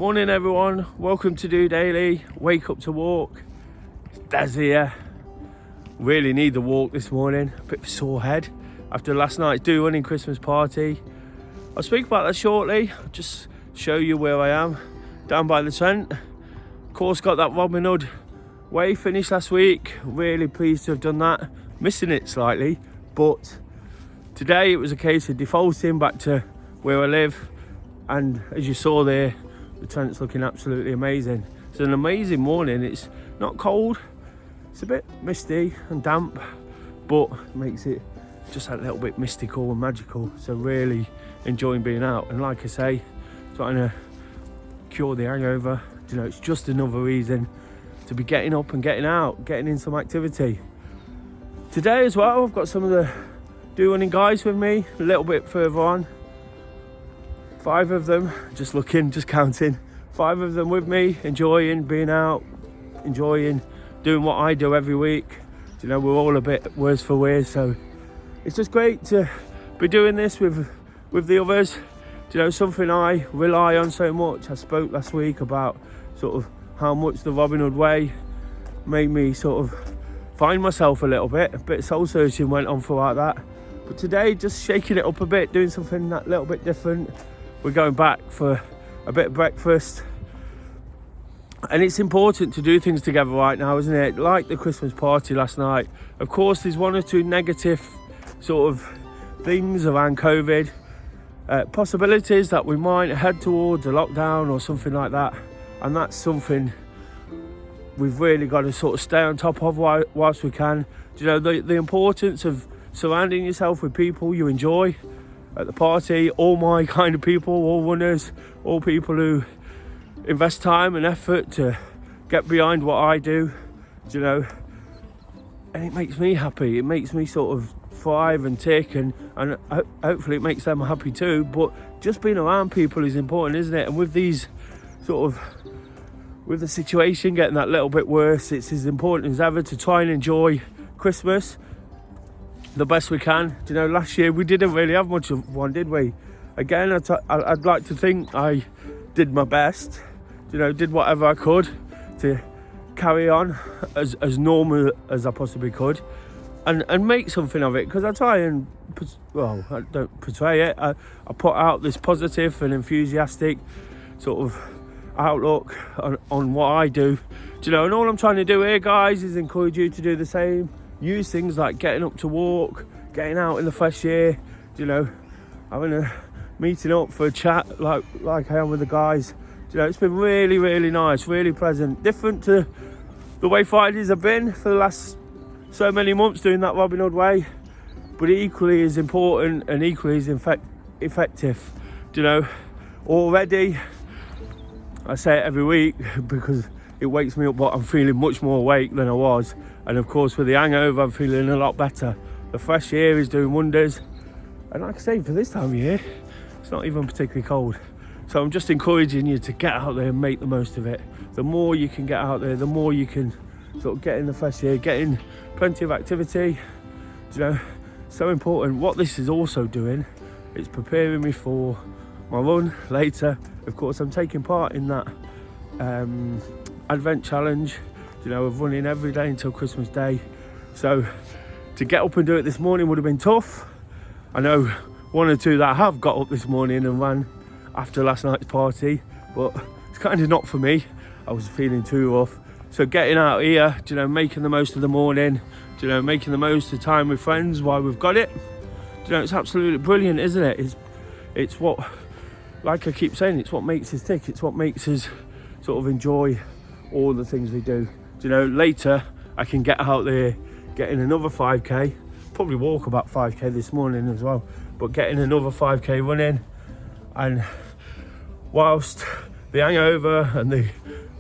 Morning everyone, welcome to DOdaily. Wake up to walk. It's Des here. Really need the walk this morning. A bit of a sore head after last night's DOrunning Christmas Party. I'll speak about that shortly. I'll just show you where I am. Down by the Trent. Of course, got that Robin Hood way finished last week. Really pleased to have done that. Missing it slightly, but today it was a case of defaulting back to where I live. And as you saw there, the Trent's looking absolutely amazing. It's an amazing morning. It's not cold. It's a bit misty and damp, but makes it just a little bit mystical and magical. So really enjoying being out. And like I say, trying to cure the hangover. You know, it's just another reason to be getting up and getting out, getting in some activity. Today as well, I've got some of the DOrunning guys with me a little bit further on. 5 of them, just counting. 5 of them with me, enjoying being out, enjoying doing what I do every week. You know, we're all a bit worse for wear, so it's just great to be doing this with the others. You know, something I rely on so much. I spoke last week about sort of how much the Robin Hood way made me sort of find myself a bit soul searching went on throughout that. But today, just shaking it up a bit, doing something that little bit different. We're going back for a bit of breakfast. And it's important to do things together right now, isn't it? Like the Christmas party last night. Of course, there's 1 or 2 negative sort of things around COVID. Possibilities that we might head towards a lockdown or something like that. And that's something we've really got to sort of stay on top of whilst we can. Do you know, the importance of surrounding yourself with people you enjoy at the party, all my kind of people, all runners, all people who invest time and effort to get behind what I do, you know, and it makes me happy. It makes me sort of thrive and tick, and hopefully it makes them happy too. But just being around people is important, isn't it? And with these with the situation getting that little bit worse, it's as important as ever to try and enjoy Christmas the best we can. You know, last year we didn't really have much of one, did we? Again, I'd like to think I did my best, you know, did whatever I could to carry on as normal as I possibly could and make something of it, because I try and, well, I don't portray it, I put out this positive and enthusiastic sort of outlook on what I do, you know, and all I'm trying to do here, guys, is encourage you to do the same. Use things like getting up to walk, getting out in the fresh air, you know, having a meeting up for a chat like I am with the guys. You know, it's been really, really nice, really pleasant. Different to the way Fridays have been for the last so many months doing that Robin Hood way, but equally as important and equally as effective. You know, already, I say it every week because it wakes me up, but I'm feeling much more awake than I was. And of course, with the hangover, I'm feeling a lot better. The fresh air is doing wonders. And like I say, for this time of year, it's not even particularly cold. So I'm just encouraging you to get out there and make the most of it. The more you can get out there, the more you can sort of get in the fresh air, get in plenty of activity. You know, so important. What this is also doing, it's preparing me for my run later. Of course, I'm taking part in that Advent challenge, you know, of running every day until Christmas Day. So to get up and do it this morning would have been tough. I know 1 or 2 that have got up this morning and ran after last night's party, but it's kind of not for me. I was feeling too rough. So getting out here, you know, making the most of the morning, you know, making the most of time with friends while we've got it. You know, it's absolutely brilliant, isn't it? It's what, like I keep saying, it's what makes us tick. It's what makes us sort of enjoy all the things we do. You know, later I can get out there, getting another 5k, probably walk about 5k this morning as well, but getting another 5k running, and whilst the hangover and the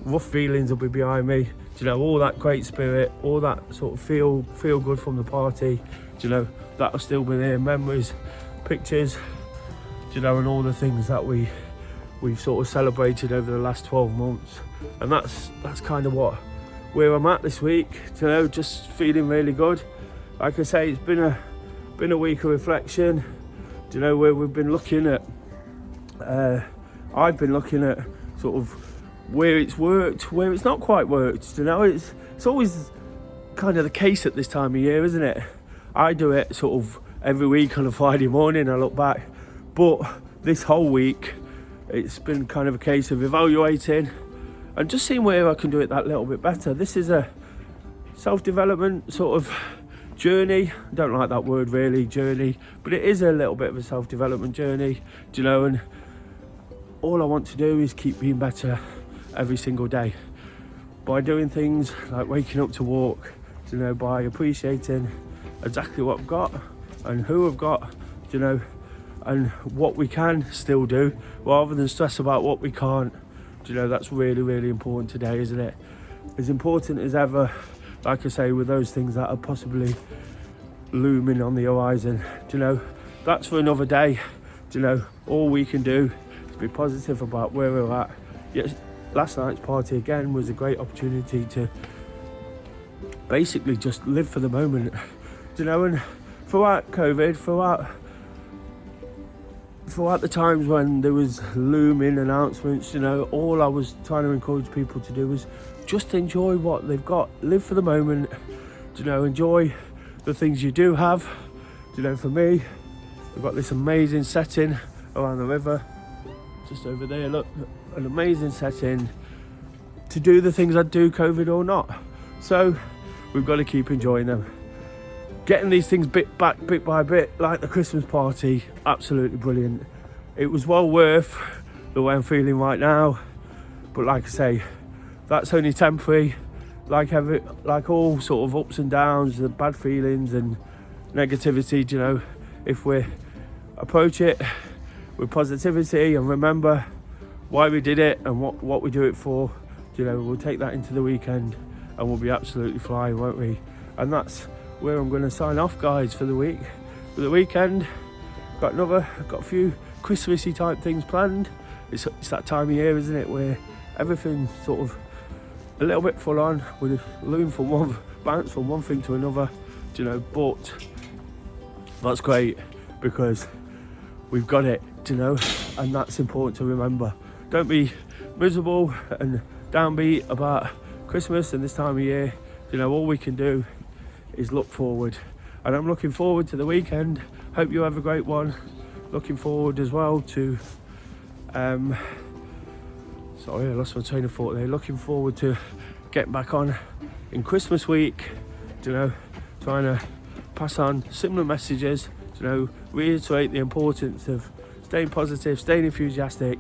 rough feelings will be behind me, you know, all that great spirit, all that sort of feel good from the party, you know, that'll still be there, memories, pictures, you know, and all the things that we've sort of celebrated over the last 12 months. And that's kind of where I'm at this week, you know, just feeling really good. Like I say, it's been a week of reflection, you know, where we've been looking at I've been looking at sort of where it's worked, where it's not quite worked. You know, it's always kind of the case at this time of year, isn't it? I do it sort of every week on a Friday morning. I look back, but this whole week it's been kind of a case of evaluating and just seeing where I can do it that little bit better. This is a self-development sort of journey. I don't like that word really, journey, but it is a little bit of a self-development journey, do you know, and all I want to do is keep being better every single day by doing things like waking up to walk, you know, by appreciating exactly what I've got and who I've got, you know, and what we can still do rather than stress about what we can't. You know, that's really, really important today, isn't it? As important as ever, like I say, with those things that are possibly looming on the horizon. You know, that's for another day. You know, all we can do is be positive about where we're at. Yes, last night's party again was a great opportunity to basically just live for the moment. You know, and throughout COVID, throughout the times when there was looming announcements, you know, all I was trying to encourage people to do was just enjoy what they've got, live for the moment, you know, enjoy the things you do have. You know, for me, we've got this amazing setting around the river, just over there, look, an amazing setting to do the things I'd do, COVID or not. So we've got to keep enjoying them. Getting these things bit by bit, like the Christmas party, absolutely brilliant. It was well worth the way I'm feeling right now, but like I say, that's only temporary. Like all sort of ups and downs, the bad feelings and negativity, you know, if we approach it with positivity and remember why we did it and what we do it for, you know, we'll take that into the weekend and we'll be absolutely flying, won't we? And that's where I'm going to sign off, guys, for the week. For the weekend, got a few Christmassy type things planned. It's that time of year, isn't it, where everything's sort of a little bit full on. We bounce from one thing to another, you know, but that's great because we've got it, you know, and that's important to remember. Don't be miserable and downbeat about Christmas and this time of year. You know, all we can do is look forward, and I'm looking forward to the weekend. Hope you have a great one. Looking forward as well to sorry, I lost my train of thought there. Looking forward to getting back on in Christmas week, you know, trying to pass on similar messages, you know, reiterate the importance of staying positive, staying enthusiastic,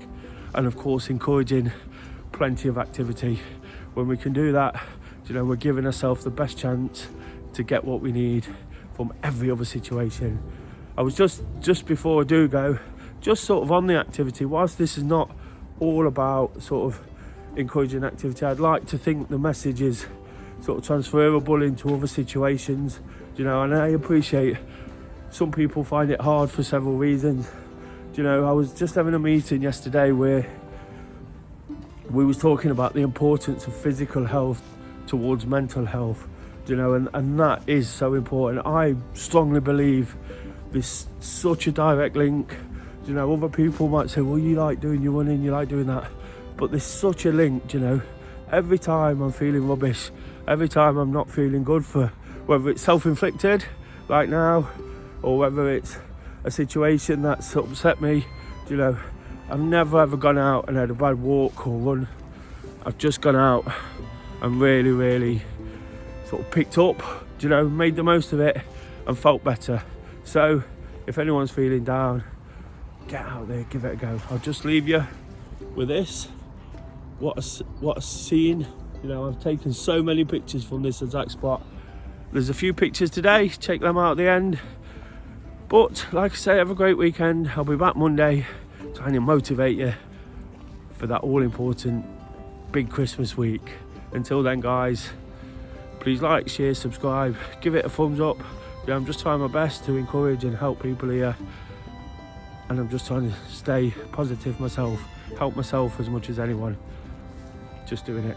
and of course encouraging plenty of activity. When we can do that, you know, we're giving ourselves the best chance to get what we need from every other situation. I was just before I do go, just sort of on the activity, whilst this is not all about sort of encouraging activity, I'd like to think the message is sort of transferable into other situations, you know, and I appreciate some people find it hard for several reasons. You know, I was just having a meeting yesterday where we was talking about the importance of physical health towards mental health. You know, and that is so important. I strongly believe there's such a direct link. You know, other people might say, well, you like doing your running, you like doing that, but there's such a link, you know. Every time I'm feeling rubbish, every time I'm not feeling good, for whether it's self-inflicted like now or whether it's a situation that's upset me, you know, I've never ever gone out and had a bad walk or run. I've just gone out and really, really sort of picked up, you know, made the most of it and felt better. So if anyone's feeling down, get out there, give it a go. I'll just leave you with this. What a scene. You know, I've taken so many pictures from this exact spot. There's a few pictures today, check them out at the end. But like I say, have a great weekend. I'll be back Monday trying to motivate you for that all important big Christmas week. Until then, guys, please like, share, subscribe, give it a thumbs up. Yeah, I'm just trying my best to encourage and help people here, and I'm just trying to stay positive myself, help myself as much as anyone. Just doing it.